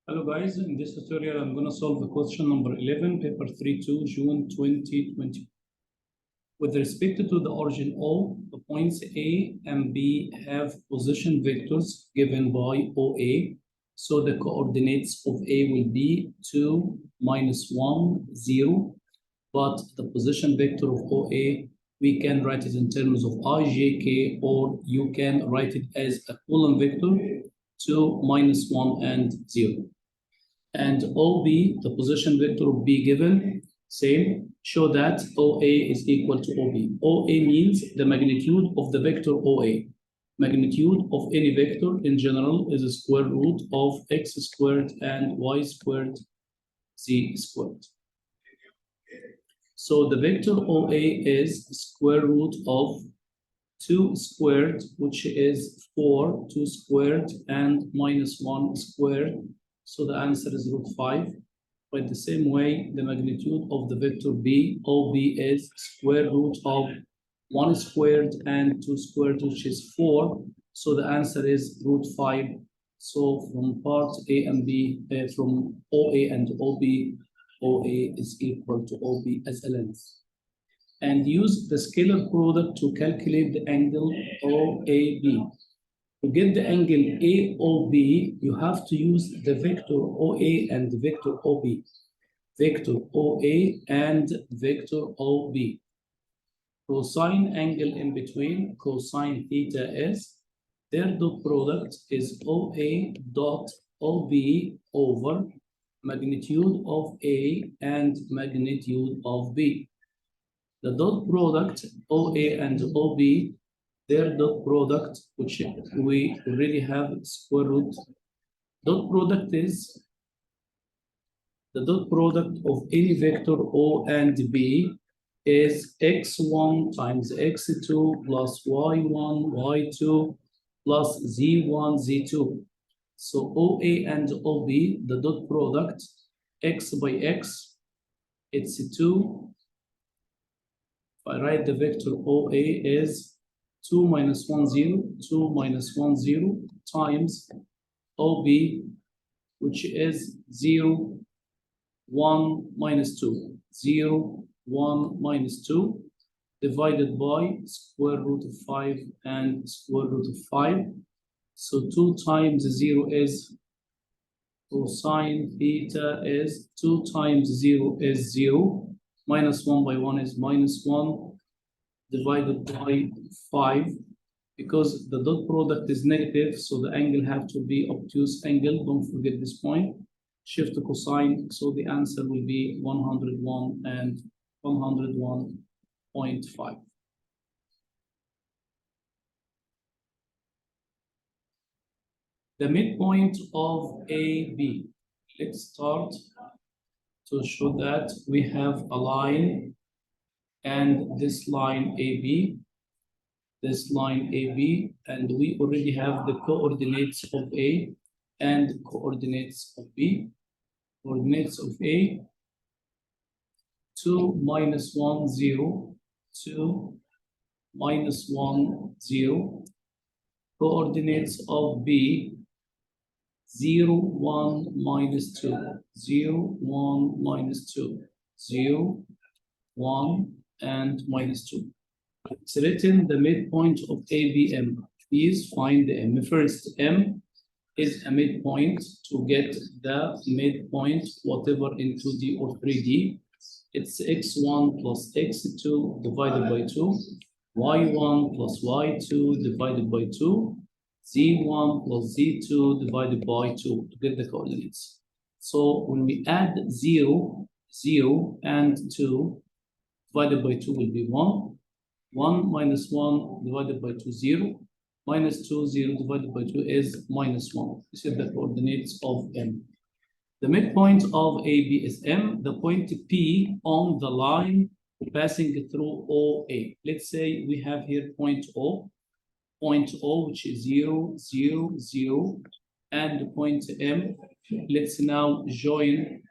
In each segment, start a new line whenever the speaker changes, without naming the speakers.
Hello guys, in this tutorial I'm going to solve the question number 11, paper 32, June 2020. With respect to the origin O, the points A and B have position vectors given by OA. So the coordinates of A will be 2, -1, 0. But the position vector of OA, we can write it in terms of IJK, or you can write it as a column vector, 2, -1, and 0. And OB, the position vector of B given, same, show that OA is equal to OB. OA means the magnitude of the vector OA. Magnitude of any vector in general is a square root of x squared and y squared z squared. So the vector OA is square root of 2 squared, which is 4, 2 squared, and -1 squared. So the answer is √5. By the same way, the magnitude of the vector B, OB, is square root of 1 squared and 2 squared, which is 4. So the answer is √5. So from part A and B, from OA and OB, OA is equal to OB as a length. And use the scalar product to calculate the angle OAB. To get the angle AOB, you have to use the vector OA and the vector OB. Vector OA and vector OB. Cosine angle in between, cosine theta, is their dot product is OA dot OB over magnitude of A and magnitude of B. The dot product OA and OB, their dot product, which we already have square root. Dot product is the dot product of any vector O and B is x1 times x2 plus y1, y2 plus z1, z2. So OA and OB, the dot product, x by x, it's 2. If I write the vector OA is 2 -1, 0, 2 -1, 0 times OB, which is 0, 1 -2, 0, 1 -2, divided by square root of 5 and square root of 5. So 2 times 0 is cosine theta is 2 times 0 is 0, -1 by 1 is -1, divided by 5. Because the dot product is negative, so the angle have to be obtuse angle. Don't forget this point. Shift to cosine, so the answer will be 101 and 101.5. The midpoint of AB. Let's start to show that we have a line and this line AB, this line AB, and we already have the coordinates of A and coordinates of B. Coordinates of A, 2 -1, 0, 2 -1, 0. Coordinates of B, 0, 1, -2, 0, 1, -2, 0, 1, and -2. It's written the midpoint of ABM. Please find the M. First, M is a midpoint. To get the midpoint, whatever in 2D or 3D, it's x1 plus x2 divided by 2, y1 plus y2 divided by 2, z1 plus z2 divided by 2 to get the coordinates. So when we add 0, 0, and 2, divided by 2 will be 1. 1 -1 divided by 2, 0. -2, 0 divided by 2 is -1. This is the coordinates of M. The midpoint of AB is M. The point P on the line passing through OA. Let's say we have here point O, which is 0, 0, 0, and point M. Let's now join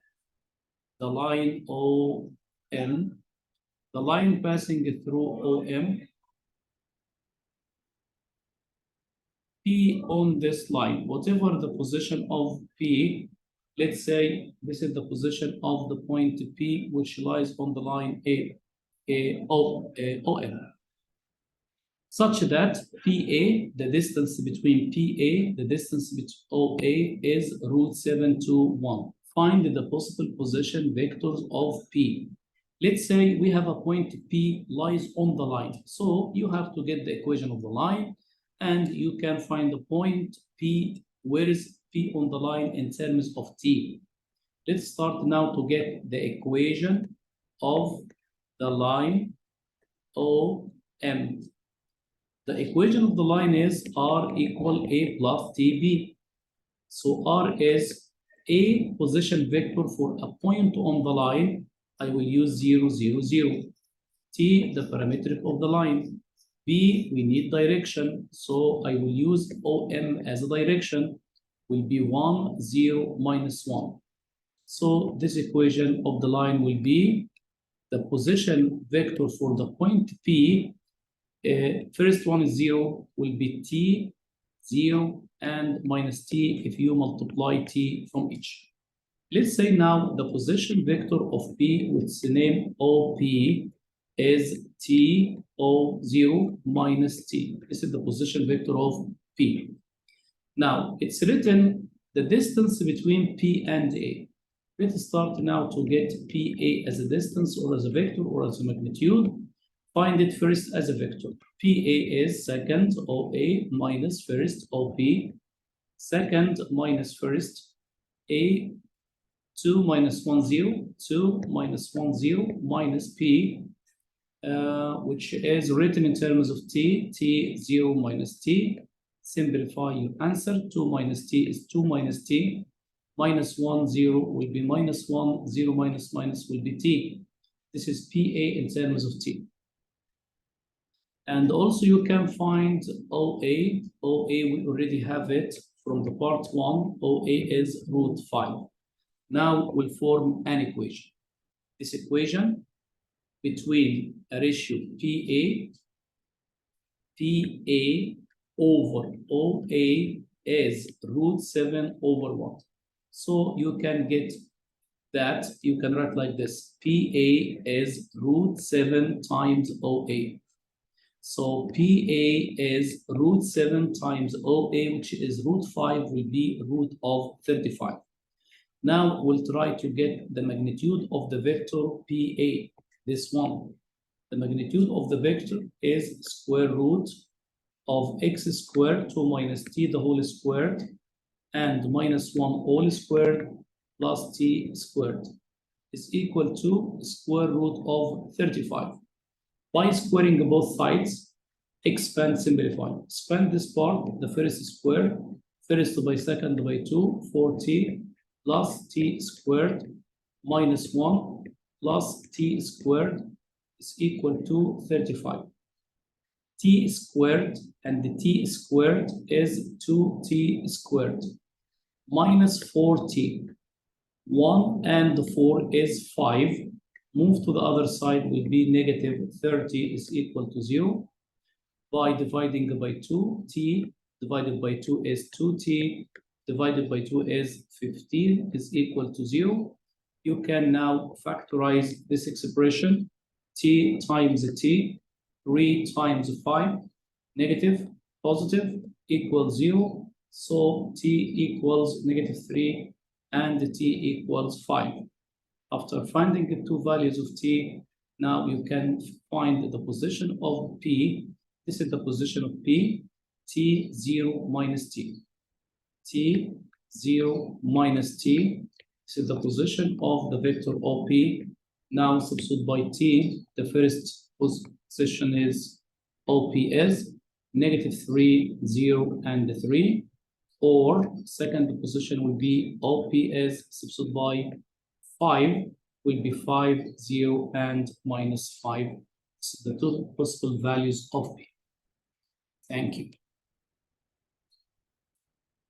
the line OM. The line passing through OM, P on this line, whatever the position of P, let's say this is the position of the point P, which lies on the line OM. Such that PA, the distance between PA, the distance between OA is root 721. Find the possible position vectors of P. Let's say we have a point P lies on the line. So you have to get the equation of the line, and you can find the point P. Where is P on the line in terms of T? Let's start now to get the equation of the line OM. The equation of the line is R equal A plus TB. So R is A position vector for a point on the line. I will use 0, 0, 0. T, the parametric of the line. B, we need direction. So I will use OM as a direction. Will be 1, 0, minus 1. So this equation of the line will be the position vector for the point P. First one is 0, will be T, 0, and minus T if you multiply T from each. Let's say now the position vector of P, which is named OP, is T, O0 minus T. This is the position vector of P. Now, it's written the distance between P and A. Let's start now to get PA as a distance or as a vector or as a magnitude. Find it first as a vector. PA is second OA minus first OP, second minus first A, 2 minus 1, 0, 2 minus 1, 0, minus P, which is written in terms of T, T, 0 minus T. Simplify your answer. 2 minus T is 2 minus T. Minus 1, 0 will be minus 1, 0 minus minus will be T. This is PA in terms of T. And also you can find OA. OA, we already have it from the part 1. OA is root 5. Now we'll form an equation. This equation between a ratio PA over OA is root 7 over 1. So you can get that, you can write like this. PA is root 7 times OA. So PA is root 7 times OA, which is root 5, will be root of 35. Now we'll try to get the magnitude of the vector PA, this one. The magnitude of the vector is square root of x squared, 2 minus t the whole squared, and minus 1 all squared plus t squared is equal to square root of 35. By squaring both sides, expand, simplify. Expand this part, the first square, first by second by 2, 4t plus t squared minus 1 plus t squared is equal to 35. T squared and the t squared is 2t squared minus 4t. 1 and 4 is 5. Move to the other side will be negative 30 is equal to 0. By dividing by 2, t divided by 2 is 2t, divided by 2 is 15 is equal to 0. You can now factorize this expression. T times t, 3 times 5, negative, positive, equals 0. So t equals negative 3 and t equals 5. After finding the two values of t, now you can find the position of P. This is the position of P, T0 minus T. T0 minus T. This is the position of the vector OP. Now substitute by T. The first position is OP is negative 3, 0, and 3. Or second position will be OP is substitute by 5 will be 5, 0, and minus 5. So the two possible values of P. Thank you.